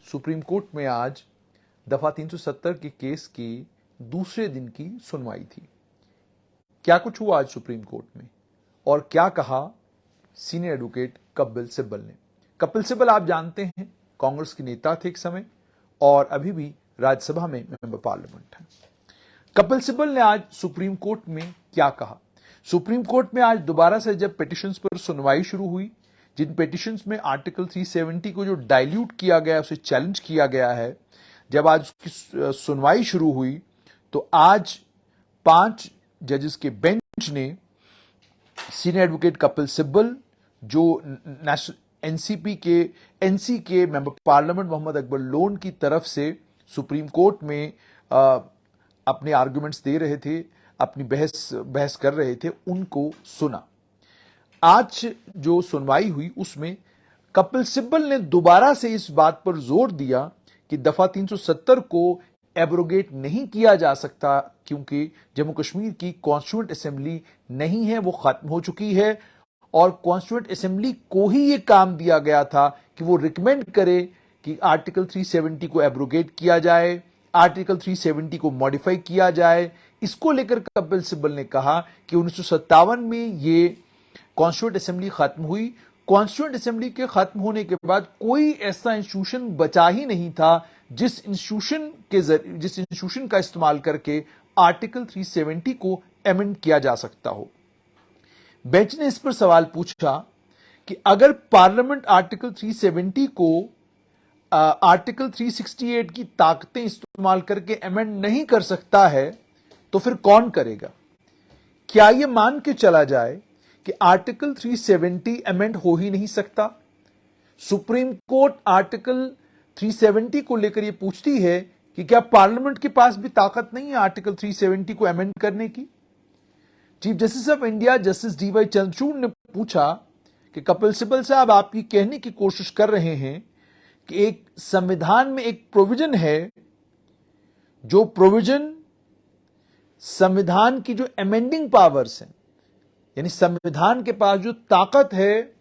Supreme court में आज दफा 370 के केस की दूसरे दिन की सुनवाई थी। क्या कुछ हुआ आज सुप्रीम कोर्ट में और क्या कहा सीनियर एडवोकेट कपिल सिब्बल ने। कपिल सिब्बल आप जानते हैं कांग्रेस के नेता थे एक समय और अभी भी राज्यसभा में मेंबर पार्लियामेंट हैं। कपिल सिब्बल ने आज सुप्रीम कोर्ट में क्या कहा। सुप्रीम कोर्ट में आज दोबारा से जब पिटिशंस पर सुनवाई शुरू हुई, जिन पिटिशंस में आर्टिकल 370 को जो डाइल्यूट किया गया, उसे चैलेंज किया गया है, जब आज उसकी सुनवाई शुरू हुई तो आज 5 जजेस के बेंच ने सीनियर एडवोकेट कपिल सिब्बल, जो नेशनल एनसी के मेंबर पार्लियामेंट मोहम्मद अकबर लोन की तरफ से सुप्रीम कोर्ट में अपने आर्गुमेंट्स दे रहे थे, अपनी बहस कर रहे थे, उनको सुना। आज जो सुनवाई हुई उसमें कपिल सिब्बल ने दोबारा से इस बात पर जोर दिया कि दफा 370 को एब्रोगेट नहीं किया जा सकता क्योंकि जम्मू कश्मीर की कॉन्स्टिट्यूएंट असेंबली नहीं है, वो खत्म हो चुकी है और कॉन्स्टिट्यूएंट असेंबली को ही यह काम दिया गया था कि वो रिकमेंड करे कि आर्टिकल 370 को एब्रोगेट किया जाए, आर्टिकल 370 को मॉडिफाई किया जाए। इसको लेकर कपिल सिब्बल ने कहा कि 1957 में ये कॉन्स्टिट्यूएंट असेंबली खत्म हुई। कॉन्स्टिट्यूएंट असेंबली के खत्म होने के बाद कोई ऐसा इंस्टीट्यूशन बचा ही नहीं था जिस इंस्टीट्यूशन का इस्तेमाल करके आर्टिकल 370 को एमेंड किया जा सकता हो। बेंच ने इस पर सवाल पूछा कि अगर पार्लियामेंट आर्टिकल 370 को आर्टिकल 368 की ताकतें इस्तेमाल करके एमेंड नहीं कर सकता है तो फिर कौन करेगा। क्या यह मान के चला जाए कि आर्टिकल 370 अमेंड हो ही नहीं सकता। सुप्रीम कोर्ट आर्टिकल 370 को लेकर यह पूछती है कि क्या पार्लियामेंट के पास भी ताकत नहीं है आर्टिकल 370 को अमेंड करने की। Chief justice of India justice DY Chandrachud ने पूछा कि कपिल सिब्बल साहब, आप ये कहने की कोशिश कर रहे हैं कि एक संविधान में एक प्रोविजन है, जो प्रोविजन संविधान की जो अमेंडिंग पावर्स हैं, यानी संविधान के पास जो ताकत है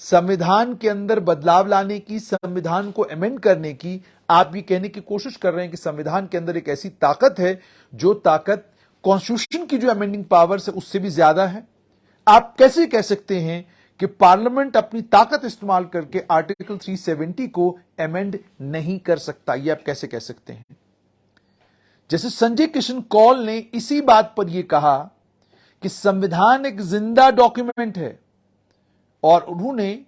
संविधान के अंदर बदलाव लाने की, संविधान को अमेंड करने की, आप ये कहने की कोशिश कर रहे हैं कि संविधान के अंदर एक ऐसी ताकत है जो ताकत कॉन्स्टिट्यूशन की जो अमेंडिंग पावर्स है उससे भी ज्यादा है। आप कैसे कह सकते हैं कि पार्लियामेंट अपनी ताकत इस्तेमाल करके आर्टिकल 370 को अमेंड नहीं कर सकता। यह आप कैसे कह सकते हैं। जैसे संजय किशन कौल ने इसी बात पर यह कहा कि संविधान एक जिंदा डॉक्यूमेंट है और उन्होंने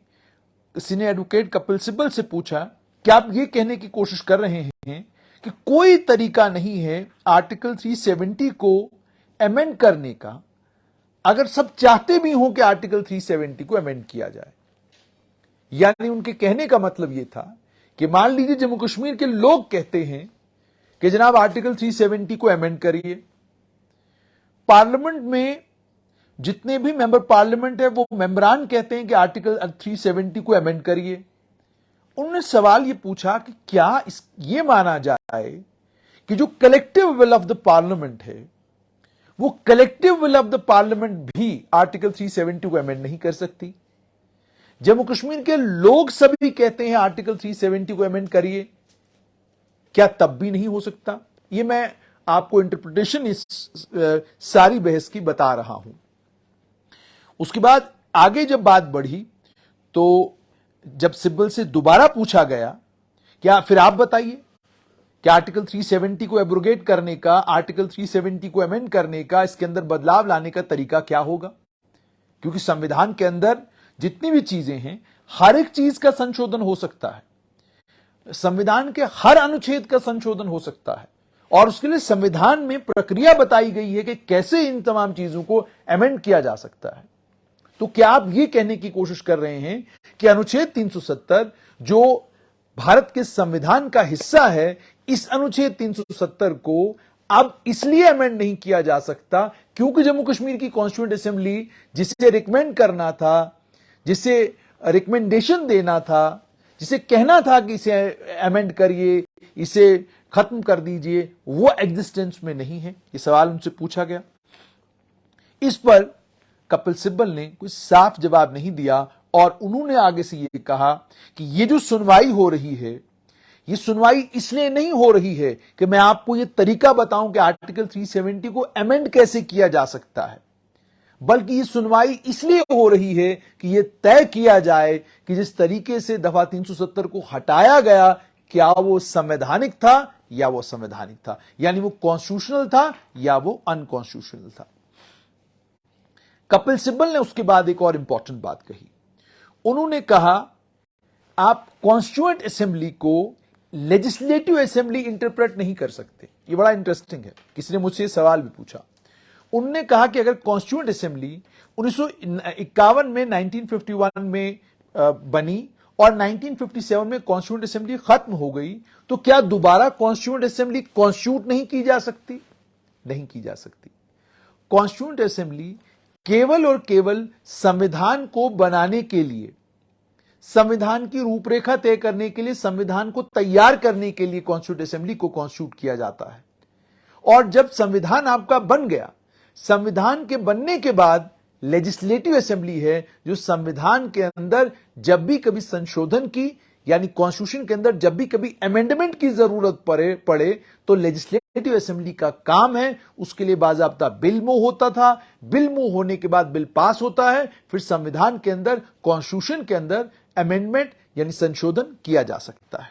सीनियर एडवोकेट कपिल सिब्बल से पूछा कि आप यह कहने की कोशिश कर रहे हैं कि कोई तरीका नहीं है आर्टिकल 370 को अमेंड करने का, अगर सब चाहते भी हों कि आर्टिकल 370 को अमेंड किया जाए। यानी उनके कहने का मतलब यह था कि मान लीजिए जम्मू कश्मीर के लोग कहते हैं कि जनाब आर्टिकल 370 को अमेंड करिए, पार्लियामेंट में जितने भी मेंबर पार्लियामेंट है वो मेंबरान कहते हैं कि आर्टिकल 370 को अमेंड करिए। उन्होंने सवाल ये पूछा कि क्या ये माना जाए कि जो collective will of the parliament है, वो collective will of the parliament भी आर्टिकल 370 को अमेंड नहीं कर सकती। जम्मू कश्मीर के लोग सभी कहते हैं आर्टिकल 370 को अमेंड करिए, क्या तब भी नहीं हो सकता। ये मैं आपको इंटरप्रिटेशन इस सारी बहस की बता रहा हूं। उसके बाद आगे जब बात बढ़ी तो जब सिब्बल से दोबारा पूछा गया क्या फिर आप बताइए कि आर्टिकल 370 को एब्रोगेट करने का, आर्टिकल 370 को अमेंड करने का, इसके अंदर बदलाव लाने का तरीका क्या होगा, क्योंकि संविधान के अंदर जितनी भी चीजें हैं हर एक चीज का संशोधन हो सकता है, संविधान के हर अनुच्छेद का संशोधन हो सकता है और उसके लिए संविधान में प्रक्रिया बताई गई है कि कैसे इन तमाम चीजों को अमेंड किया जा सकता है। तो क्या आप यह कहने की कोशिश कर रहे हैं कि अनुच्छेद 370 जो भारत के संविधान का हिस्सा है, इस अनुच्छेद 370 को अब इसलिए अमेंड नहीं किया जा सकता क्योंकि जम्मू कश्मीर की कॉन्स्टिट्यूएंट असेंबली जिसे रिकमेंड करना था, जिसे रिकमेंडेशन देना था, जिसे कहना था कि इसे अमेंड करिए, इसे खत्म कर दीजिए, वो एग्जिस्टेंस में नहीं है। ये सवाल उनसे पूछा गया। इस पर कपिल सिब्बल ने कोई साफ जवाब नहीं दिया और उन्होंने आगे से ये कहा कि ये जो सुनवाई हो रही है ये सुनवाई इसलिए नहीं हो रही है कि मैं आपको ये तरीका बताऊं कि आर्टिकल 370 को अमेंड कैसे किया जा सकता है, बल्कि ये सुनवाई इसलिए हो रही है कि यह तय किया जाए कि जिस तरीके से दफा 370 को हटाया गया, क्या वो संवैधानिक था या वो असंवैधानिक था, यानी वो कॉन्स्टिट्यूशनल था या वो अनकॉन्स्टिट्यूशनल था। कपिल सिब्बल ने उसके बाद एक और इंपॉर्टेंट बात कही। उन्होंने कहा आप कॉन्स्टिट्यूएंट असेंबली को लेजिस्लेटिव असेंबली इंटरप्रेट नहीं कर सकते। ये बड़ा इंटरेस्टिंग है, किसी ने मुझसे सवाल भी पूछा। उन्होंने कहा कि अगर कॉन्स्टिट्यूएंट असेंबली 1951 में 1951 में बनी और 1957 में कॉन्स्टिट्यूएंट असेंबली खत्म हो गई, तो क्या दोबारा कॉन्स्टिट्यूएंट असेंबली कॉन्स्टिट्यूट नहीं की जा सकती? नहीं की जा सकती। कॉन्स्टिट्यूएंट असेंबली केवल और केवल संविधान को बनाने के लिए, संविधान की रूपरेखा तय करने के लिए, संविधान को तैयार करने के लिए कॉन्स्टिट्यूएंट असेंबली को कॉन्स्टिट्यूट किया जाता है। और जब संविधान आपका बन गया, संविधान के बनने के बाद लेजिस्लेटिव असेंबली है जो संविधान के अंदर जब भी कभी संशोधन की, यानी कॉन्स्टिट्यूशन के अंदर जब भी कभी अमेंडमेंट की जरूरत पड़े तो लेजिस्लेटिव असेंबली का काम है। उसके लिए बाकायदा बिल मूव होता था, बिल मूव होने के बाद बिल पास होता है, फिर संविधान के अंदर, कॉन्स्टिट्यूशन के अंदर अमेंडमेंट यानी संशोधन किया जा सकता है।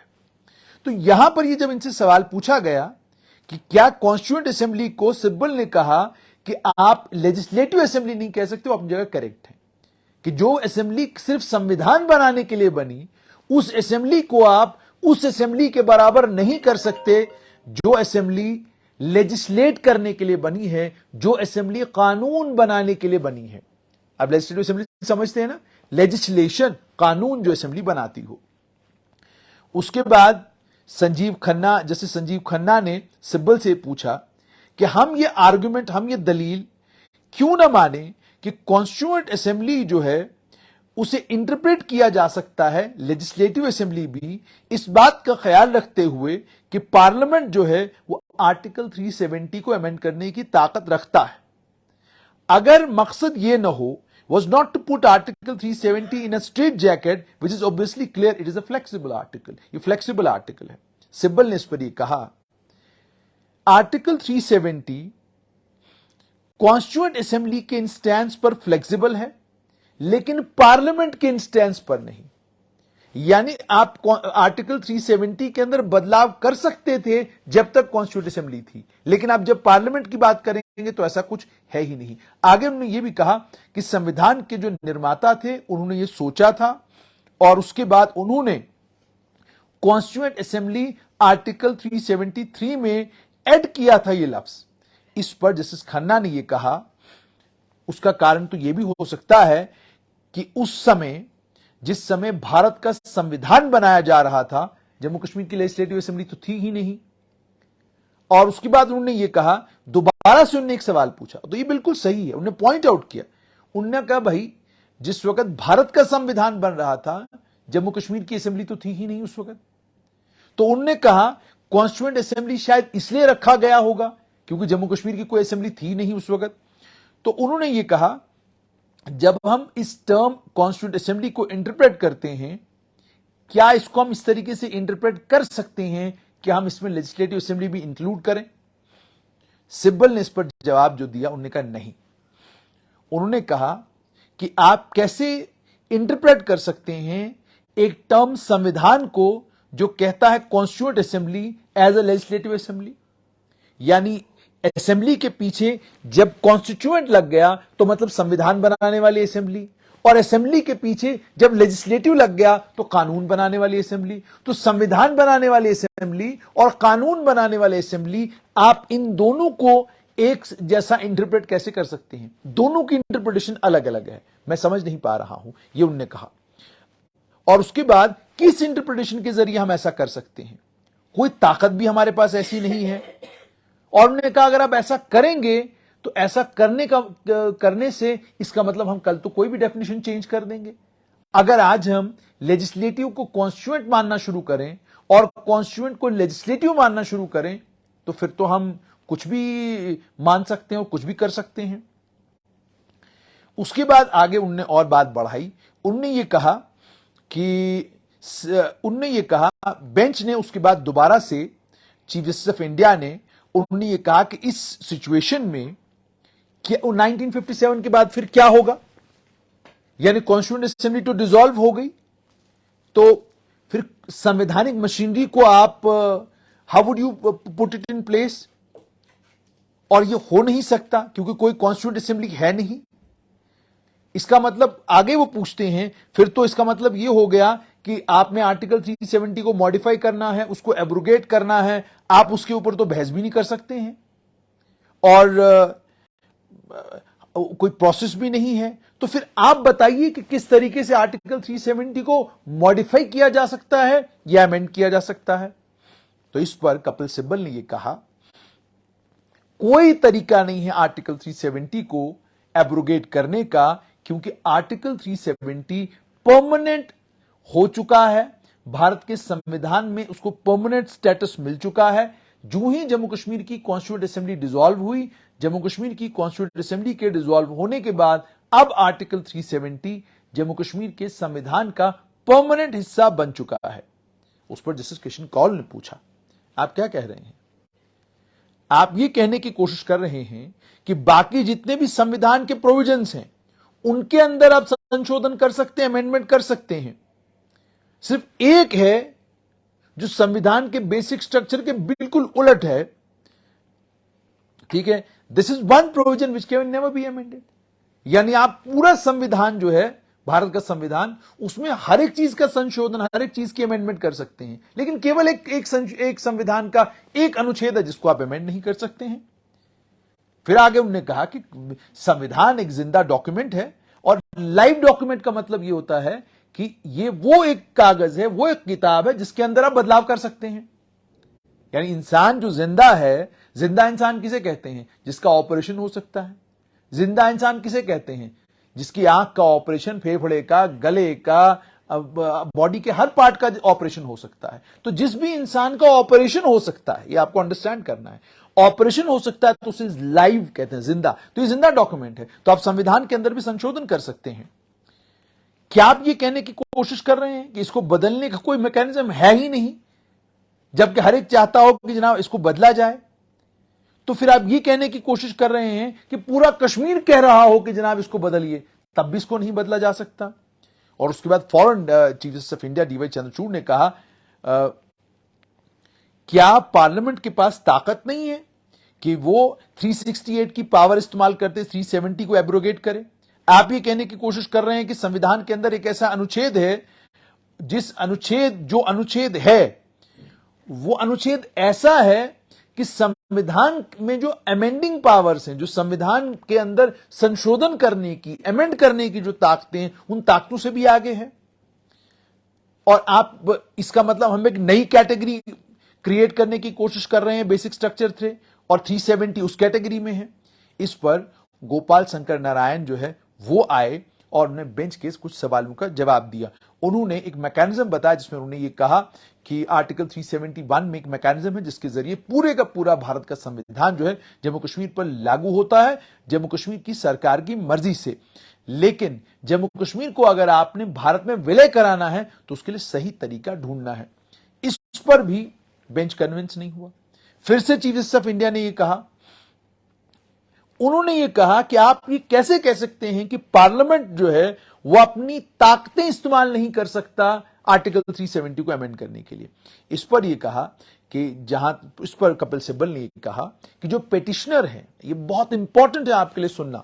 तो यहां पर ये जब इनसे सवाल पूछा गया कि क्या कॉन्स्टिट्यूएंट असेंबली को, सिब्बल ने कहा कि आप लेजिस्लेटिव असेंबली नहीं कह सकते, वो अपनी जगह करेक्ट है कि जो असेंबली सिर्फ संविधान बनाने के लिए बनी, उस असेंबली को आप उस असेंबली के बराबर नहीं कर सकते जो असेंबली लेजिस्लेट करने के लिए बनी है, जो असेंबली कानून बनाने के लिए बनी है। अब लेजिस्लेटिव असेंबली समझते हैं ना, लेजिस्लेशन, कानून जो असेंबली बनाती हो। उसके बाद संजीव खन्ना ने सिब्बल से पूछा कि हम ये आर्गुमेंट, हम ये दलील क्यों ना माने कि कॉन्स्टिट्यूएंट असेंबली जो है उसे इंटरप्रेट किया जा सकता है, लेजिस्लेटिव असेंबली भी, इस बात का ख्याल रखते हुए कि पार्लियामेंट जो है वो आर्टिकल 370 को अमेंड करने की ताकत रखता है। अगर मकसद ये ना हो, was not to put article 370 in a straitjacket, which is obviously clear it is a flexible article, ये flexible article है। सिब्बल ने इस पर ये कहा आर्टिकल 370 कॉन्स्टिट्यूएंट असेंबली के इंस्टेंस पर फ्लेक्सिबल है, लेकिन पार्लियामेंट के इंस्टेंस पर नहीं। यानी आप आर्टिकल 370 के अंदर बदलाव कर सकते थे जब तक कॉन्स्टिट्यूएंट असेंबली थी, लेकिन आप जब पार्लियामेंट की बात करेंगे तो ऐसा कुछ है ही नहीं। आगे उन्होंने यह भी कहा कि संविधान के जो निर्माता थे उन्होंने यह सोचा था और उसके बाद उन्होंने कॉन्स्टिट्यूएंट असेंबली आर्टिकल 373 में ऐड किया था यह लफ्ज। इस पर जस्टिस खन्ना ने यह कहा उसका कारण तो यह भी हो सकता है कि उस समय, जिस समय भारत का संविधान बनाया जा रहा था, जम्मू कश्मीर की लेजिस्लेटिव असेंबली तो थी ही नहीं। और उसके बाद उन्होंने ये कहा, दोबारा से उन्होंने एक सवाल पूछा, तो ये बिल्कुल सही है, उन्होंने पॉइंट आउट किया। उन्होंने कहा भाई जिस वक्त भारत का संविधान बन रहा था, जम्मू कश्मीर की असेंबली तो थी ही नहीं उस वक्त। तो उन्होंने कहा कॉन्स्टिट्यूएंट असेंबली शायद इसलिए रखा गया होगा क्योंकि जम्मू कश्मीर की कोई असेंबली थी नहीं उस वक्त। तो उन्होंने ये कहा जब हम इस टर्म कॉन्स्टिट्यूएंट असेंबली को इंटरप्रेट करते हैं, क्या इसको हम इस तरीके से इंटरप्रेट कर सकते हैं कि हम इसमें लेजिस्लेटिव असेंबली भी इंक्लूड करें? सिब्बल ने इस पर जवाब जो दिया, उन्होंने कहा नहीं। उन्होंने कहा कि आप कैसे इंटरप्रेट कर सकते हैं एक टर्म संविधान को जो कहता है constituent assembly as a legislative assembly, यानी असेंबली के पीछे जब कॉन्स्टिट्यूएंट लग गया तो मतलब संविधान बनाने वाली असेंबली, और असेंबली के पीछे जब लेजिस्लेटिव लग गया तो कानून बनाने वाली असेंबली। तो संविधान बनाने वाली असेंबली और कानून बनाने वाली असेंबली, आप इन दोनों को एक जैसा इंटरप्रेट कैसे कर सकते हैं? दोनों की इंटरप्रिटेशन अलग अलग है, मैं समझ नहीं पा रहा हूं, यह उन्होंने कहा। और उसके बाद किस इंटरप्रिटेशन के जरिए हम ऐसा कर सकते हैं? कोई ताकत भी हमारे पास ऐसी नहीं है। और उन्होंने कहा अगर आप ऐसा करेंगे तो ऐसा करने से इसका मतलब हम कल तो कोई भी डेफिनेशन चेंज कर देंगे। अगर आज हम लेजिस्लेटिव को कॉन्स्टिट्यूएंट मानना शुरू करें और कॉन्स्टिट्यूएंट को लेजिस्लेटिव मानना शुरू करें तो फिर तो हम कुछ भी मान सकते हैं और कुछ भी कर सकते हैं। उसके बाद आगे उन्होंने और बात बढ़ाई। उन्होंने ये कहा कि उनने ये कहा, बेंच ने उसके बाद दोबारा से चीफ जस्टिस ऑफ इंडिया ने, उन्होंने ये कहा कि इस सिचुएशन में क्या 1957 के बाद फिर क्या होगा, यानी कॉन्स्टिट्यूएंट असेंबली तो डिसॉल्व हो गई, तो फिर संवैधानिक मशीनरी को आप how would you put it in place, और ये हो नहीं सकता क्योंकि कोई कॉन्स्टिट्यूएंट असेंबली है नहीं। इसका मतलब आगे वो पूछते हैं, फिर तो इसका मतलब ये हो गया कि आपने आर्टिकल 370 को मॉडिफाई करना है, उसको एब्रोगेट करना है, आप उसके ऊपर तो बहस भी नहीं कर सकते हैं और कोई प्रोसेस भी नहीं है। तो फिर आप बताइए कि किस तरीके से आर्टिकल 370 को मॉडिफाई किया जा सकता है या अमेंड किया जा सकता है। तो इस पर कपिल सिब्बल ने यह कहा, कोई तरीका नहीं है आर्टिकल 370 को एब्रोगेट करने का, क्योंकि आर्टिकल 370 परमानेंट हो चुका है, भारत के संविधान में उसको परमानेंट स्टेटस मिल चुका है। जो ही जम्मू कश्मीर की कॉन्स्टिट्यूएंट असेंबली डिसॉल्व हुई, जम्मू कश्मीर की कॉन्स्टिट्यूएंट असेंबली के डिसॉल्व होने के बाद अब आर्टिकल 370 जम्मू कश्मीर के संविधान का परमानेंट हिस्सा बन चुका है। उस पर जस्टिस कृष्ण कौल ने पूछा, आप क्या कह रहे हैं? आप ये कहने की कोशिश कर रहे हैं कि बाकी जितने भी संविधान के प्रोविजंस हैं उनके अंदर आप संशोधन कर सकते हैं, अमेंडमेंट कर सकते हैं, सिर्फ एक है जो संविधान के बेसिक स्ट्रक्चर के बिल्कुल उलट है, ठीक है, this is one provision which can never be amended. यानी आप पूरा संविधान जो है भारत का संविधान, उसमें हर एक चीज का संशोधन, हर एक चीज की अमेंडमेंट कर सकते हैं, लेकिन केवल एक संविधान का एक अनुच्छेद है जिसको आप अमेंड नहीं कर सकते हैं। फिर आगे उन्होंने कहा कि संविधान एक जिंदा डॉक्यूमेंट है, और लाइव डॉक्यूमेंट का मतलब यह होता है कि ये वो एक कागज है, वो एक किताब है जिसके अंदर आप बदलाव कर सकते हैं। यानी इंसान जो जिंदा है, जिंदा इंसान किसे कहते हैं? जिसका ऑपरेशन हो सकता है। जिंदा इंसान किसे कहते हैं? जिसकी आंख का ऑपरेशन, फेफड़े का, गले का, बॉडी के हर पार्ट का ऑपरेशन हो सकता है। तो जिस भी इंसान का ऑपरेशन हो सकता है, ये आपको अंडरस्टैंड करना है, ऑपरेशन हो सकता है तो उसे लाइव कहते हैं, जिंदा। तो ये जिंदा डॉक्यूमेंट है, तो आप संविधान के अंदर भी संशोधन कर सकते हैं। क्या आप ये कहने की कोशिश कर रहे हैं कि इसको बदलने का कोई मैकेनिज्म है ही नहीं, जबकि हर एक चाहता हो कि जनाब इसको बदला जाए? तो फिर आप ये कहने की कोशिश कर रहे हैं कि पूरा कश्मीर कह रहा हो कि जनाब इसको बदलिए, तब भी इसको नहीं बदला जा सकता। और उसके बाद former chief justice of India DY Chandrachud ने कहा, क्या पार्लियामेंट के पास ताकत नहीं है कि वो 368 की पावर इस्तेमाल करते 370 को एब्रोगेट करे? आप ये कहने की कोशिश कर रहे हैं कि संविधान के अंदर एक ऐसा अनुच्छेद है, जो अनुच्छेद है वो अनुच्छेद ऐसा है कि संविधान में जो अमेंडिंग पावर्स हैं, जो संविधान के अंदर संशोधन करने की, अमेंड करने की जो ताकतें हैं, उन ताकतों से भी आगे है। और आप इसका मतलब हम एक नई कैटेगरी क्रिएट करने की कोशिश कर रहे हैं, बेसिक स्ट्रक्चर थे, और 370 उस कैटेगरी में है। इस पर गोपाल शंकर नारायण जो है वो आए और उन्होंने बेंच के कुछ सवालों का जवाब दिया। उन्होंने एक मैकेनिज्म बताया जिसमें उन्होंने ये कहा कि आर्टिकल 371 में एक मैकेनिज्म है जिसके जरिए पूरे का पूरा भारत का संविधान जो है जम्मू कश्मीर पर लागू होता है, जम्मू कश्मीर की सरकार की मर्जी से। लेकिन जम्मू कश्मीर को अगर आपने भारत में विलय कराना है तो उसके लिए सही तरीका ढूंढना है। इस पर भी बेंच कन्विंस नहीं हुआ। फिर से चीफ जस्टिस ऑफ इंडिया ने यह कहा, उन्होंने यह कहा कि आप ये कैसे कह सकते हैं कि पार्लियामेंट जो है वो अपनी ताकतें इस्तेमाल नहीं कर सकता आर्टिकल 370 को अमेंड करने के लिए। इस पर यह कहा कि इस पर कपिल सिब्बल ने यह कहा कि जो पेटिशनर है, ये बहुत इंपॉर्टेंट है आपके लिए सुनना,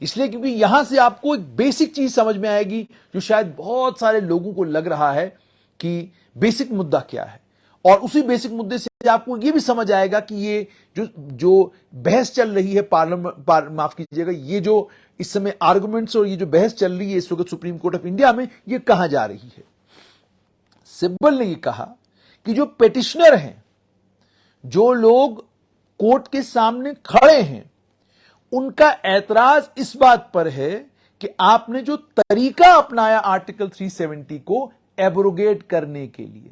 इसलिए क्योंकि यहां से आपको एक बेसिक चीज समझ में आएगी जो शायद बहुत सारे लोगों को लग रहा है कि बेसिक मुद्दा क्या है, और उसी बेसिक मुद्दे से आपको यह भी समझ आएगा कि ये जो बहस चल रही है माफ कीजिएगा, ये जो इस समय आर्गुमेंट्स और ये जो बहस चल रही है इस वक्त सुप्रीम कोर्ट ऑफ इंडिया में, ये कहां जा रही है। सिब्बल ने यह कहा कि जो पेटिशनर हैं, जो लोग कोर्ट के सामने खड़े हैं, उनका ऐतराज इस बात पर है कि आपने जो तरीका अपनाया आर्टिकल 370 को एब्रोगेट करने के लिए,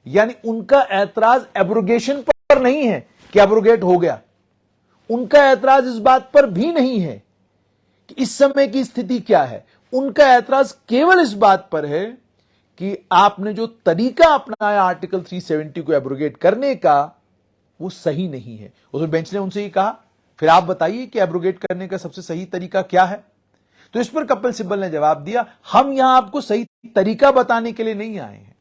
यानी उनका ऐतराज एब्रोगेशन पर नहीं है कि एब्रोगेट हो गया, उनका ऐतराज इस बात पर भी नहीं है कि इस समय की स्थिति क्या है, उनका ऐतराज केवल इस बात पर है कि आपने जो तरीका अपनाया आर्टिकल 370 को एब्रोगेट करने का वो सही नहीं है। उसमें बेंच ने उनसे ये कहा फिर आप बताइए कि एब्रोगेट करने का सबसे सही तरीका क्या है। तो इस पर कपिल सिब्बल ने जवाब दिया, हम यहां आपको सही तरीका बताने के लिए नहीं आए हैं,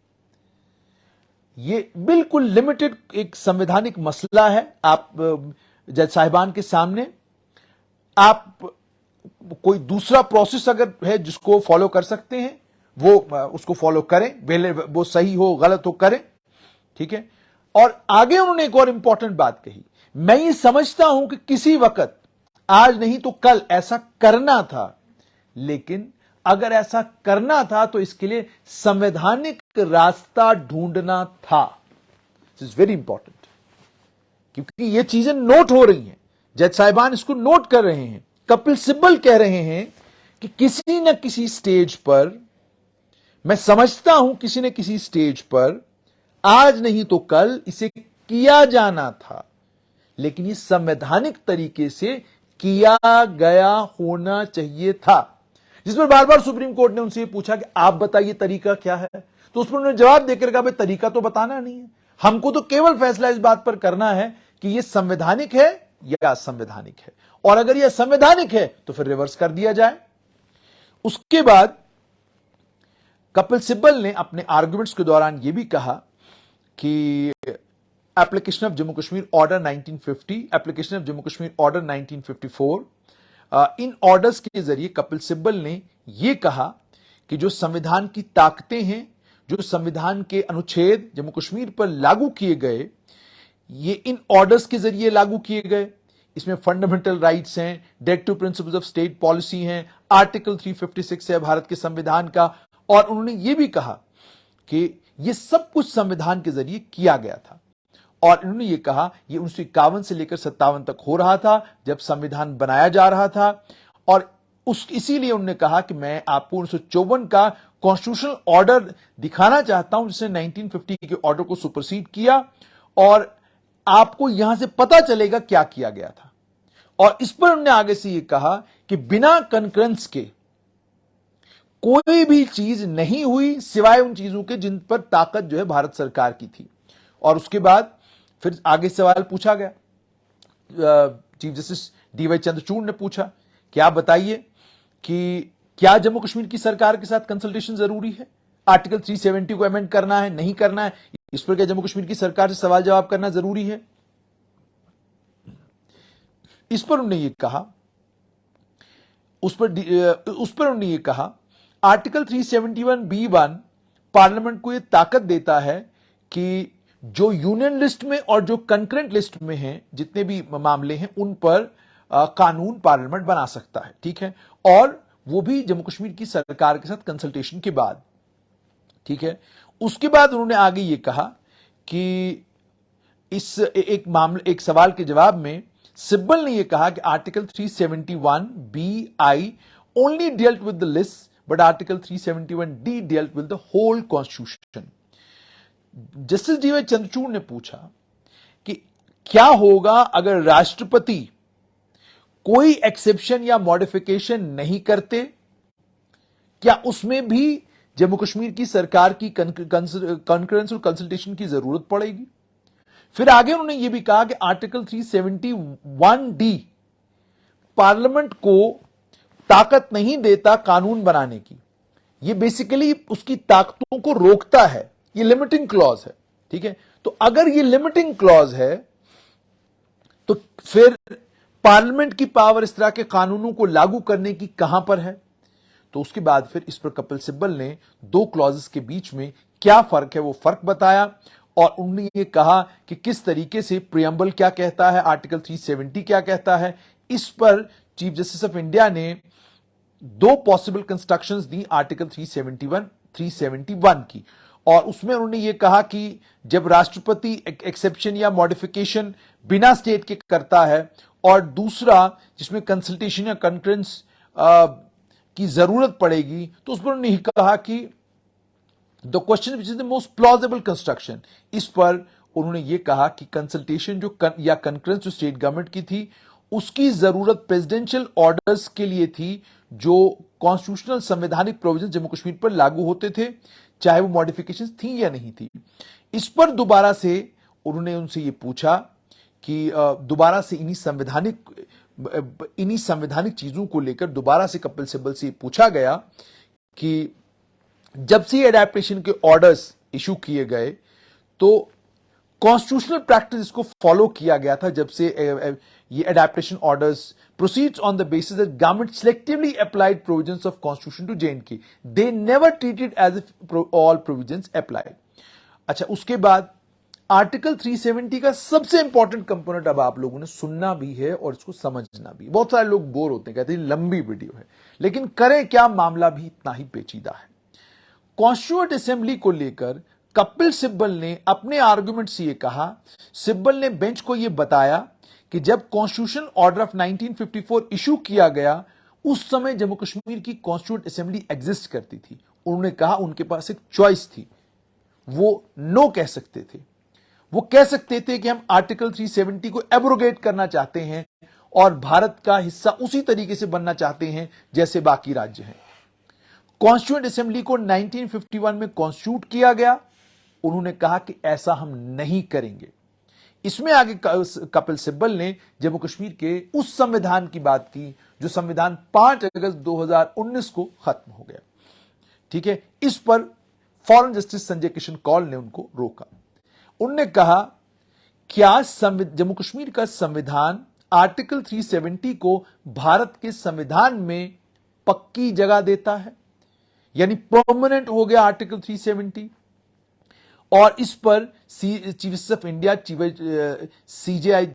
ये बिल्कुल लिमिटेड एक संवैधानिक मसला है आप जज साहिबान के सामने। आप कोई दूसरा प्रोसेस अगर है जिसको फॉलो कर सकते हैं वो उसको फॉलो करें, पहले वो सही हो गलत हो करें, ठीक है। और आगे उन्होंने एक और इंपॉर्टेंट बात कही, मैं ये समझता हूं कि किसी वक्त आज नहीं तो कल ऐसा करना था, लेकिन अगर ऐसा करना था तो इसके लिए संवैधानिक रास्ता ढूंढना था। दिस इज वेरी इंपॉर्टेंट, क्योंकि ये चीजें नोट हो रही हैं, जज साहिबान इसको नोट कर रहे हैं। कपिल सिब्बल कह रहे हैं कि किसी न किसी स्टेज पर, मैं समझता हूं किसी न किसी स्टेज पर आज नहीं तो कल इसे किया जाना था, लेकिन ये संवैधानिक तरीके से किया गया होना चाहिए था। जिस पर बार बार सुप्रीम कोर्ट ने उनसे ये पूछा कि आप बताइए तरीका क्या है, तो उस पर उन्होंने जवाब देकर कहा भाई तरीका तो बताना नहीं है, हमको तो केवल फैसला इस बात पर करना है कि यह संवैधानिक है या असंवैधानिक है, और अगर यह संवैधानिक है तो फिर रिवर्स कर दिया जाए। उसके बाद कपिल सिब्बल ने अपने आर्गुमेंट्स के दौरान यह भी कहा कि application of Jammu Kashmir order 1950, application of Jammu Kashmir order 1954, in orders के जरिए कपिल सिब्बल ने यह कहा कि जो संविधान की ताकतें हैं, जो संविधान के अनुच्छेद जम्मू कश्मीर पर लागू किए गए, ये इन ऑर्डर्स के जरिए लागू किए गए। इसमें फंडामेंटल राइट्स हैं, directive principles of state policy हैं, आर्टिकल 356 है भारत के संविधान का, और उन्होंने यह भी कहा कि यह सब कुछ संविधान के जरिए किया गया था। और इन्होंने ये कहा ये 1951 से लेकर 57 तक हो रहा था जब संविधान बनाया जा रहा था, और इसीलिए उन्होंने कहा कि मैं आपको 1954 का कॉन्स्टिट्यूशनल ऑर्डर दिखाना चाहता हूं जिसने 1950 के ऑर्डर को सुपरसीड किया, और आपको यहां से पता चलेगा क्या किया गया था। और इस पर उन्होंने आगे से यह कहा कि बिना कंकरेंस के कोई भी चीज नहीं हुई सिवाय उन चीजों के जिन पर ताकत जो है भारत सरकार की थी। और उसके बाद फिर आगे सवाल पूछा गया, चीफ जस्टिस डीवाई चंद्रचूड़ ने पूछा कि आप बताइए कि क्या जम्मू कश्मीर की सरकार के साथ कंसल्टेशन जरूरी है, आर्टिकल 370 को अमेंड करना है नहीं करना है, इस पर क्या जम्मू कश्मीर की सरकार से सवाल जवाब करना जरूरी है। इस पर उन्होंने ये कहा, उस पर उन्होंने ये कहा आर्टिकल 371(b)(1 पार्लियामेंट को यह ताकत देता है कि जो यूनियन लिस्ट में और जो कंकरेंट लिस्ट में हैं जितने भी मामले हैं उन पर कानून पार्लियामेंट बना सकता है, ठीक है, और वो भी जम्मू कश्मीर की सरकार के साथ कंसल्टेशन के बाद, ठीक है। उसके बाद उन्होंने आगे ये कहा कि इस एक सवाल के जवाब में सिब्बल ने यह कहा कि article 371(b)(i only dealt with the list but article 371(d) dealt with the whole constitution. Justice DY Chandrachud ने पूछा कि क्या होगा अगर राष्ट्रपति कोई एक्सेप्शन या मॉडिफिकेशन नहीं करते, क्या उसमें भी जम्मू कश्मीर की सरकार की कंकरेंस और कंसल्टेशन की जरूरत पड़ेगी। फिर आगे उन्होंने यह भी कहा कि आर्टिकल 371(d) पार्लियामेंट को ताकत नहीं देता कानून बनाने की, यह बेसिकली उसकी ताकतों को रोकता है, ये लिमिटिंग क्लॉज है, ठीक है। तो अगर ये लिमिटिंग क्लॉज है तो फिर पार्लियामेंट की पावर इस तरह के कानूनों को लागू करने की कहां पर है। तो उसके बाद फिर इस पर कपिल सिब्बल ने दो क्लॉजेस के बीच में क्या फर्क है वो फर्क बताया, और उन्होंने ये कहा कि किस तरीके से प्रियम्बल क्या कहता है, आर्टिकल 370 क्या कहता है। इस पर चीफ जस्टिस ऑफ इंडिया ने दो पॉसिबल कंस्ट्रक्शंस दी आर्टिकल 371 की, और उसमें उन्होंने ये कहा कि जब राष्ट्रपति एक्सेप्शन या मॉडिफिकेशन बिना स्टेट के करता है, और दूसरा जिसमें कंसल्टेशन या कॉन्फ्रेंस की जरूरत पड़ेगी, तो उस पर उन्होंने कहा कि the question which is the most plausible construction. इस पर उन्होंने ये कहा कि कंसल्टेशन जो या कॉन्फ्रेंस जो स्टेट गवर्नमेंट की थी उसकी जरूरत प्रेसिडेंशियल ऑर्डर्स के लिए थी जो कॉन्स्टिट्यूशनल संवैधानिक प्रोविजन जम्मू कश्मीर पर लागू होते थे, चाहे वो मॉडिफिकेशंस थी या नहीं थी। इस पर दोबारा से उन्होंने उनसे ये पूछा कि दोबारा से इन्हीं संवैधानिक चीजों को लेकर दोबारा से कपिल सिब्बल से पूछा गया कि जब से एडेप्टेशन के ऑर्डर्स इशू किए गए तो कॉन्स्टिट्यूशनल प्रैक्टिस इसको फॉलो किया गया था। जब से ये adaptation orders proceeds on the basis that government selectively applied provisions of constitution to J and K, they never treated as if all provisions applied. अच्छा, उसके बाद आर्टिकल 370 का सबसे इंपॉर्टेंट कंपोनेंट अब आप लोगों ने सुनना भी है और इसको समझना भी। बहुत सारे लोग बोर होते हैं, कहते हैं लंबी वीडियो है, लेकिन करें क्या, मामला भी इतना ही पेचीदा है। कॉन्स्टिट्यूएंट असेंबली को लेकर कपिल सिब्बल ने अपने आर्गुमेंट से यह कहा, सिब्बल ने बेंच को यह बताया कि जब कॉन्स्टिट्यूशन ऑर्डर ऑफ 1954 इशू किया गया उस समय जम्मू कश्मीर की कॉन्स्टिट्यूएंट असेंबली एग्जिस्ट करती थी। उन्होंने कहा उनके पास एक चॉइस थी, वो नो कह सकते थे। वो कह सकते थे कि हम आर्टिकल 370 को एब्रोगेट करना चाहते हैं और भारत का हिस्सा उसी तरीके से बनना चाहते हैं जैसे बाकी राज्य हैं। कॉन्स्टिट्यूएंट असेंबली को 1951 में कॉन्स्टिट्यूट किया गया। उन्होंने कहा कि ऐसा हम नहीं करेंगे। इसमें आगे कपिल सिब्बल ने जम्मू कश्मीर के उस संविधान की बात की जो संविधान 5 अगस्त 2019 को खत्म हो गया। ठीक है, इस पर फॉरेन जस्टिस संजय किशन कौल ने उनको रोका। उन्होंने कहा क्या जम्मू कश्मीर का संविधान आर्टिकल 370 को भारत के संविधान में पक्की जगह देता है, यानी परमानेंट हो गया आर्टिकल 370। और इस पर chief justice of India CJI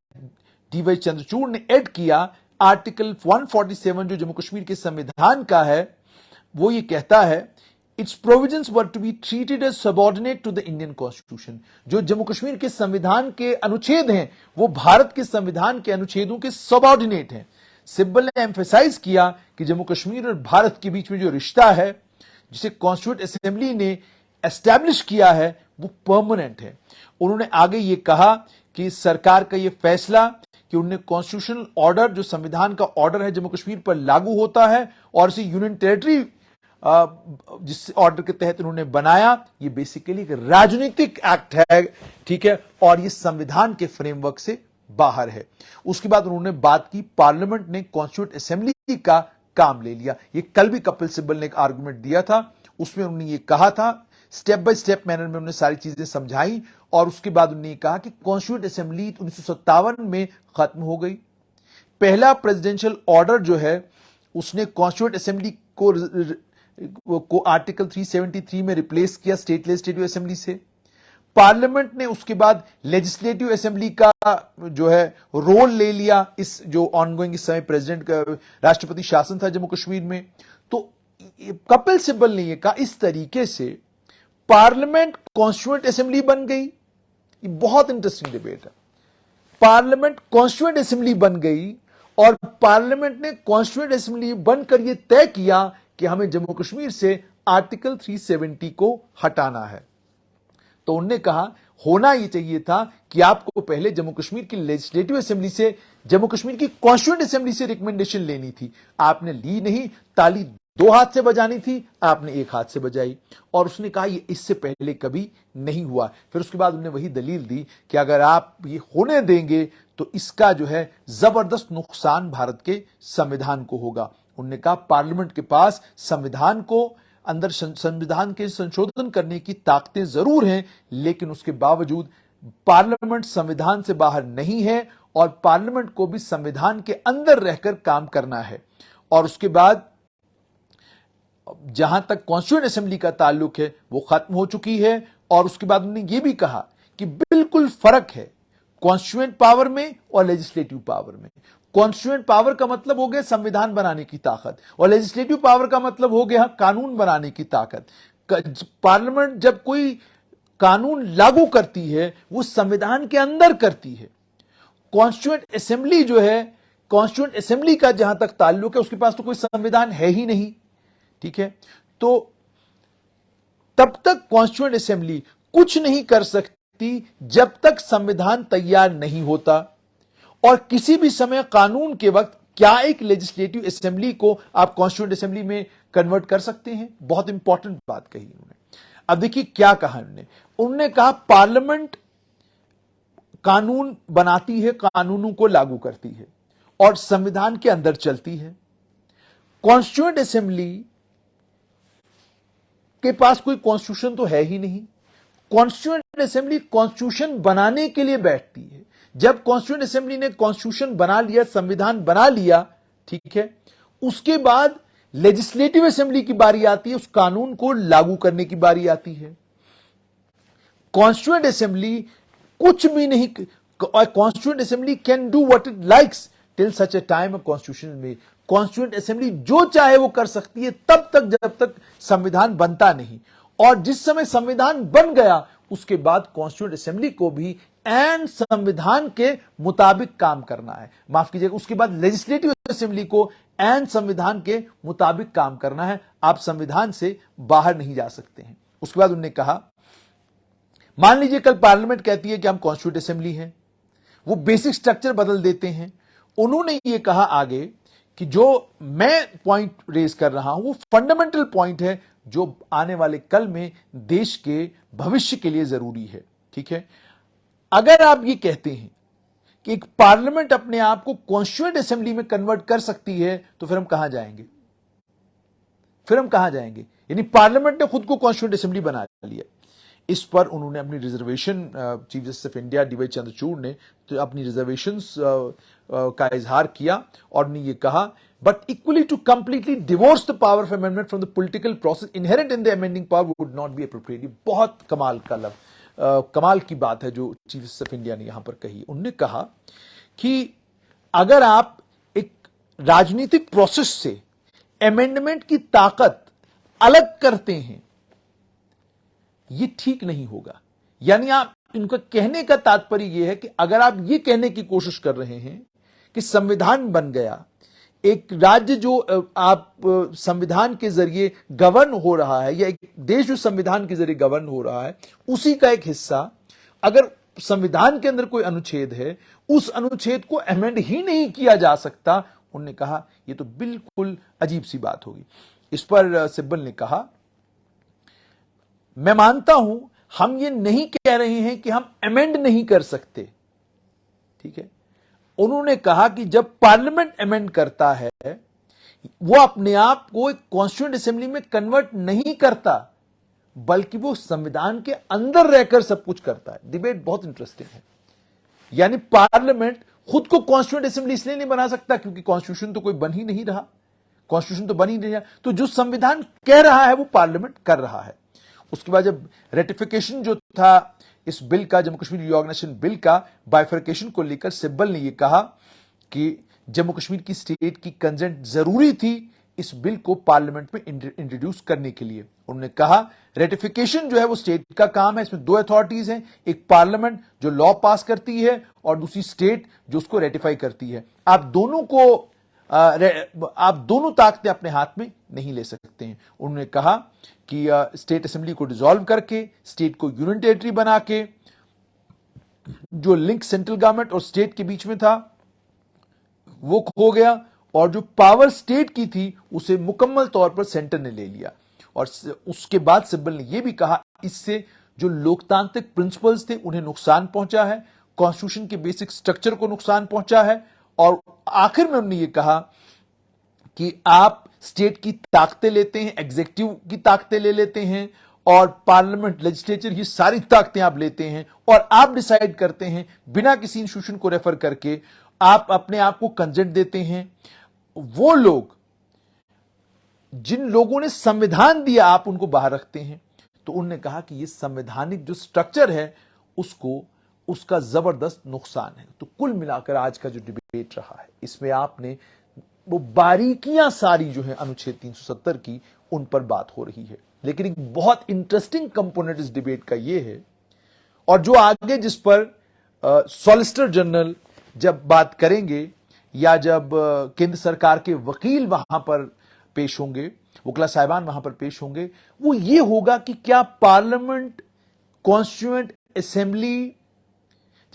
DY Chandrachud ने ऐड किया आर्टिकल 147 जो जम्मू कश्मीर के संविधान का है। वो ये कहता है it's provisions were to be treated as subordinate to the Indian constitution. जो जम्मू कश्मीर के संविधान के अनुच्छेद हैं वो भारत के संविधान के अनुच्छेदों के सबऑर्डिनेट हैं। सिब्बल ने एम्फेसाइज किया कि जम्मू कश्मीर और भारत के बीच में जो रिश्ता है जिसे कॉन्स्टिट्यूएंट असेंबली ने एस्टैब्लिश किया है वो परमानेंट है। उन्होंने आगे ये कहा कि सरकार का ये फैसला कि उन्हें कॉन्स्टिट्यूशनल ऑर्डर जो संविधान का ऑर्डर है जम्मू कश्मीर पर लागू होता है और इसे यूनियन टेरिटरी जिस ऑर्डर के तहत उन्होंने बनाया, ये बेसिकली एक राजनीतिक एक्ट है। ठीक है, और ये संविधान के फ्रेमवर्क से बाहर है। उसके बाद उन्होंने बात की पार्लियामेंट ने कॉन्स्टिट्यूएंट असेंबली का काम ले लिया। ये कल भी कपिल सिब्बल ने एक आर्गुमेंट दिया था, उसमें उन्होंने ये कहा था, स्टेप बाय स्टेप मैनर में उन्होंने सारी चीजें समझाई और उसके बाद उन्होंने कहा कि कॉन्स्टिट्यूएंट असेंबली 1957 में खत्म हो गई। पहला प्रेसिडेंशियल ऑर्डर जो है उसने कॉन्स्टिट्यूएंट असेंबली को आर्टिकल 373 में रिप्लेस किया स्टेट लेजिस्लेटिव असेंबली से। पार्लियामेंट ने उसके बाद लेजिस्लेटिव असेंबली का जो है रोल ले लिया इस जो ऑनगोइंग इस समय प्रेसिडेंट का राष्ट्रपति शासन था जम्मू कश्मीर में। तो कपिल सिब्बल ने यह कहा इस तरीके से पार्लियामेंट कॉन्स्टिट्यूएंट असेंबली बन गई। ये बहुत इंटरेस्टिंग डिबेट है। पार्लियामेंट कॉन्स्टिट्यूएंट असेंबली बन गई और पार्लियामेंट ने कॉन्स्टिट्यूएंट असेंबली बनकर यह तय किया कि हमें जम्मू कश्मीर से आर्टिकल 370 को हटाना है। तो उन्होंने कहा होना यह चाहिए था कि आपको पहले जम्मू कश्मीर की लेजिस्लेटिव असेंबली से, जम्मू कश्मीर की कॉन्स्टिट्यूएंट असेंबली से रिकमेंडेशन लेनी थी। आपने ली नहीं, ताली दो हाथ से बजानी थी, आपने एक हाथ से बजाई। और उसने कहा ये इससे पहले कभी नहीं हुआ। फिर उसके बाद उन्होंने वही दलील दी कि अगर आप ये होने देंगे तो इसका जो है जबरदस्त नुकसान भारत के संविधान को होगा। उन्होंने कहा पार्लियामेंट के पास संविधान को अंदर संविधान के संशोधन करने की ताकतें जरूर हैं, लेकिन उसके बावजूद पार्लियामेंट संविधान से बाहर नहीं है और पार्लियामेंट को भी संविधान के अंदर रहकर काम करना है। और उसके बाद जहां तक कॉन्स्टिट्यूएंट असेंबली का ताल्लुक है वो खत्म हो चुकी है। और उसके बाद उन्होंने ये भी कहा कि बिल्कुल फर्क है कॉन्स्टिट्यूएंट पावर में और लेजिस्लेटिव पावर में। कॉन्स्टिट्यूएंट पावर का मतलब हो गया संविधान बनाने की ताकत और लेजिस्लेटिव पावर का मतलब हो गया कानून बनाने की ताकत। पार्लियामेंट जब कोई कानून लागू करती है वो संविधान के अंदर करती है। कॉन्स्टिट्यूएंट असेंबली जो है, कॉन्स्टिट्यूएंट असेंबली का जहां तक ताल्लुक है उसके पास तो कोई संविधान है ही नहीं। ठीक है, तो तब तक कॉन्स्टिट्यूएंट असेंबली कुछ नहीं कर सकती जब तक संविधान तैयार नहीं होता। और किसी भी समय कानून के वक्त क्या एक लेजिस्लेटिव असेंबली को आप कॉन्स्टिट्यूएंट असेंबली में कन्वर्ट कर सकते हैं? बहुत इंपॉर्टेंट बात कही उन्होंने। अब देखिए क्या कहा उन्होंने कहा पार्लियामेंट कानून बनाती है, कानूनों को लागू करती है और संविधान के अंदर चलती है। कॉन्स्टिट्यूएंट असेंबली के पास कोई कॉन्स्टिट्यूशन तो है ही नहीं। कॉन्स्टिट्यूएंट असेंबली कॉन्स्टिट्यूशन बनाने के लिए बैठती है। जब कॉन्स्टिट्यूएंट असेंबली ने कॉन्स्टिट्यूशन बना लिया, संविधान बना लिया, ठीक है, उसके बाद लेजिस्लेटिव असेंबली की बारी आती है, उस कानून को लागू करने की बारी आती है। कॉन्स्टिट्यूएंट असेंबली कुछ भी नहीं, constituent assembly can do what it likes till such A time of constitution में। कॉन्स्टिट्यूएंट असेंबली जो चाहे वो कर सकती है तब तक जब तक संविधान बनता नहीं, और जिस समय संविधान बन गया उसके बाद कॉन्स्टिट्यूएंट असेंबली को भी एंड संविधान के मुताबिक काम करना है। माफ कीजिएगा, उसके बाद लेजिस्लेटिव असेंबली को एंड संविधान के मुताबिक काम करना है। आप संविधान से बाहर नहीं जा सकते हैं। उसके बाद उन्होंने कहा, मान लीजिए कल पार्लियामेंट कहती है कि हम कॉन्स्टिट्यूंट असेंबली हैं, वो बेसिक स्ट्रक्चर बदल देते हैं। उन्होंने ये कहा आगे कि जो मैं पॉइंट रेज कर रहा हूं वो फंडामेंटल पॉइंट है जो आने वाले कल में देश के भविष्य के लिए जरूरी है। ठीक है, अगर आप ये कहते हैं कि एक पार्लियामेंट अपने आप को कॉन्स्टिट्यूएंट असेंबली में कन्वर्ट कर सकती है, तो फिर हम कहां जाएंगे? यानी पार्लियामेंट ने खुद को कॉन्स्टिट्यूएंट असेंबली बना लिया। इस पर उन्होंने अपनी reservation, chief justice of India DY Chandrachud ने तो अपनी रिजर्वेशंस का इजहार किया और ने ये कहा, but equally to completely divorce the power of amendment from the political process inherent in the amending power would not be appropriate. बहुत कमाल की बात है जो चीफ जस्टिस ऑफ इंडिया ने यहां पर कही। उन्होंने कहा कि अगर आप एक राजनीतिक प्रोसेस से अमेंडमेंट की ताकत अलग करते हैं, ये ठीक नहीं होगा। यानी आप, इनका कहने का तात्पर्य यह है कि अगर आप ये कहने की कोशिश कर रहे हैं कि संविधान बन गया, एक राज्य जो आप संविधान के जरिए गवर्न हो रहा है, या एक देश जो संविधान के जरिए गवर्न हो रहा है, उसी का एक हिस्सा, अगर संविधान के अंदर कोई अनुच्छेद है, उस अनुच्छेद को अमेंड ही नहीं किया जा सकता, उन्होंने कहा यह तो बिल्कुल अजीब सी बात होगी। इस पर सिब्बल ने कहा, मैं मानता हूं हम ये नहीं कह रहे हैं कि हम अमेंड नहीं कर सकते। ठीक है, उन्होंने कहा कि जब पार्लियामेंट अमेंड करता है वो अपने आप को एक कॉन्स्टिट्यूएंट असेंबली में कन्वर्ट नहीं करता, बल्कि वो संविधान के अंदर रहकर सब कुछ करता है। डिबेट बहुत इंटरेस्टिंग है। यानी पार्लियामेंट खुद को कॉन्स्टिट्यूएंट असेंबली इसलिए नहीं बना सकता क्योंकि कॉन्स्टिट्यूशन तो कोई बन ही नहीं रहा, तो जो संविधान कह रहा है वो पार्लियामेंट कर रहा है। उसके बाद जब रेटिफिकेशन जो था इस बिल का, जम्मू कश्मीर रीऑर्गेनाइजेशन बिल का बाइफर्केशन को लेकर सिब्बल ने यह कहा कि जम्मू कश्मीर की स्टेट की कंसेंट जरूरी थी इस बिल को पार्लियामेंट में इंट्रोड्यूस करने के लिए। उन्होंने कहा रेटिफिकेशन जो है वो स्टेट का काम है, इसमें दो अथॉरिटीज हैं, एक पार्लियामेंट जो लॉ पास करती है और दूसरी स्टेट जो उसको रेटिफाई करती है। आप दोनों ताकतें अपने हाथ में नहीं ले सकते हैं। उन्होंने कहा कि स्टेट असेंबली को डिसॉल्व करके स्टेट को यूनियन टेरिटरी बना के जो लिंक सेंट्रल गवर्नमेंट और स्टेट के बीच में था वो खो गया, और जो पावर स्टेट की थी उसे मुकम्मल तौर पर सेंटर ने ले लिया। और उसके बाद सिब्बल ने यह भी कहा इससे जो लोकतांत्रिक प्रिंसिपल्स थे उन्हें नुकसान पहुंचा है, कॉन्स्टिट्यूशन के बेसिक स्ट्रक्चर को नुकसान पहुंचा है, और आखिर में उन्होंने ये कहा कि आप स्टेट की ताकतें लेते हैं, एग्जीक्यूटिव की ताकतें ले लेते हैं, और पार्लियामेंट, लेजिस्लेचर, ये सारी ताकतें आप लेते हैं और आप डिसाइड करते हैं बिना किसी इंस्टीट्यूशन को रेफर करके, आप अपने आप को कंसेंट देते हैं। वो लोग जिन लोगों ने संविधान दिया आप उनको बाहर रखते हैं। तो उन्होंने कहा कि ये संवैधानिक जो स्ट्रक्चर है उसका जबरदस्त नुकसान है। तो कुल मिलाकर आज का जो डिबेट रहा है इसमें आपने वो बारीकियां सारी जो है अनुच्छेद 370 की उन पर बात हो रही है, लेकिन एक बहुत इंटरेस्टिंग कंपोनेंट इस डिबेट का ये है, और जो आगे जिस पर सॉलिसिटर जनरल जब बात करेंगे या जब केंद्र सरकार के वकील वहां पर पेश होंगे, वकीला साहिबान वहां पर पेश होंगे, वो ये होगा कि क्या पार्लियामेंट कॉन्स्टिट्यूएंट असेंबली,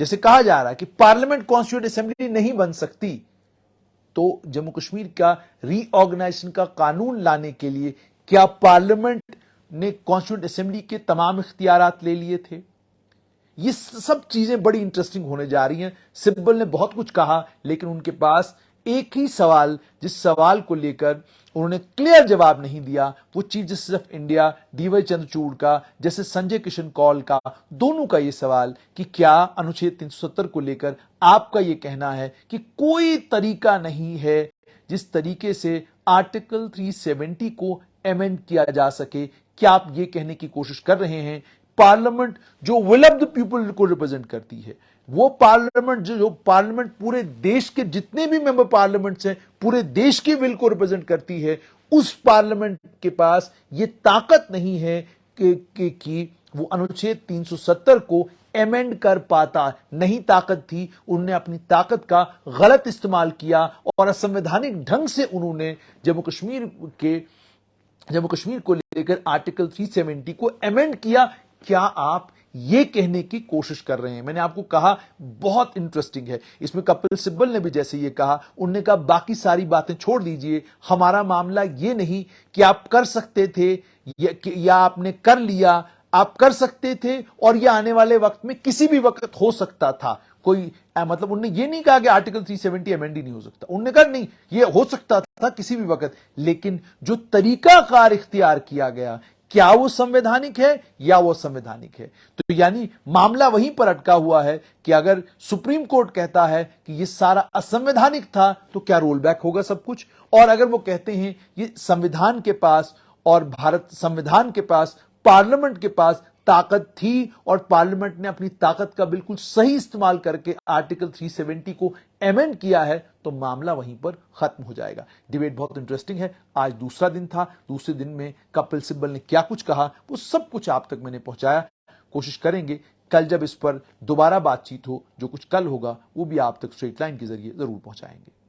जैसे कहा जा रहा है कि पार्लियामेंट कॉन्स्टिट्यूएंट असेंबली नहीं बन सकती, तो जम्मू कश्मीर का रीऑर्गेनाइजेशन का कानून लाने के लिए क्या पार्लियामेंट ने कॉन्स्टिट्यूंट असेंबली के तमाम इख्तियारात ले लिए थे। ये सब चीजें बड़ी इंटरेस्टिंग होने जा रही हैं। सिब्बल ने बहुत कुछ कहा, लेकिन उनके पास एक ही सवाल, जिस सवाल को लेकर उन्होंने क्लियर जवाब नहीं दिया, वो chief justice of India DY Chandrachud का, जैसे संजय किशन कौल का, दोनों का ये सवाल कि क्या अनुच्छेद 370 को लेकर आपका ये कहना है कि कोई तरीका नहीं है जिस तरीके से आर्टिकल 370 को अमेंड किया जा सके। क्या आप ये कहने की कोशिश कर रहे हैं पार्लियामेंट जो विल ऑफ द पीपल को रिप्रेजेंट करती है, वो पार्लियामेंट जो पार्लियामेंट पूरे देश के जितने भी मेंबर पार्लियामेंट्स हैं, पूरे देश के विल को रिप्रेजेंट करती है, उस पार्लियामेंट के पास ये ताकत नहीं है कि वो अनुच्छेद 370 को अमेंड कर पाता। नहीं ताकत थी, उन्होंने अपनी ताकत का गलत इस्तेमाल किया और असंवैधानिक ढंग से उन्होंने जम्मू कश्मीर को लेकर आर्टिकल 370 को अमेंड किया। क्या आप ये कहने की कोशिश कर रहे हैं? मैंने आपको कहा बहुत इंटरेस्टिंग है। इसमें कपिल सिब्बल ने भी जैसे ये कहा, उन्होंने कहा बाकी सारी बातें छोड़ दीजिए, हमारा मामला ये नहीं कि आप कर सकते थे या आपने कर लिया। आप कर सकते थे और ये आने वाले वक्त में किसी भी वक्त हो सकता था। कोई मतलब उन्होंने ये नहीं कहा कि आर्टिकल 370 अमेंड ही नहीं हो सकता, उन्होंने कहा नहीं, ये हो सकता था किसी भी वक्त, लेकिन जो तरीकाकार इख्तियार किया गया, क्या वो संवैधानिक है या वो संवैधानिक है? तो यानी मामला वहीं पर अटका हुआ है कि अगर सुप्रीम कोर्ट कहता है कि ये सारा असंवैधानिक था, तो क्या रोल बैक होगा सब कुछ? और अगर वो कहते हैं ये संविधान के पास और भारत संविधान के पास, पार्लियामेंट के पास ताकत थी और पार्लियामेंट ने अपनी ताकत का बिल्कुल सही इस्तेमाल करके आर्टिकल 370 को अमेंड किया है, तो मामला वहीं पर खत्म हो जाएगा। डिबेट बहुत इंटरेस्टिंग है। आज दूसरा दिन था, दूसरे दिन में कपिल सिब्बल ने क्या कुछ कहा, वो सब कुछ आप तक मैंने पहुंचाया। कोशिश करेंगे कल जब इस पर दोबारा बातचीत हो, जो कुछ कल होगा वो भी आप तक स्ट्रेट लाइन के जरिए जरूर पहुंचाएंगे।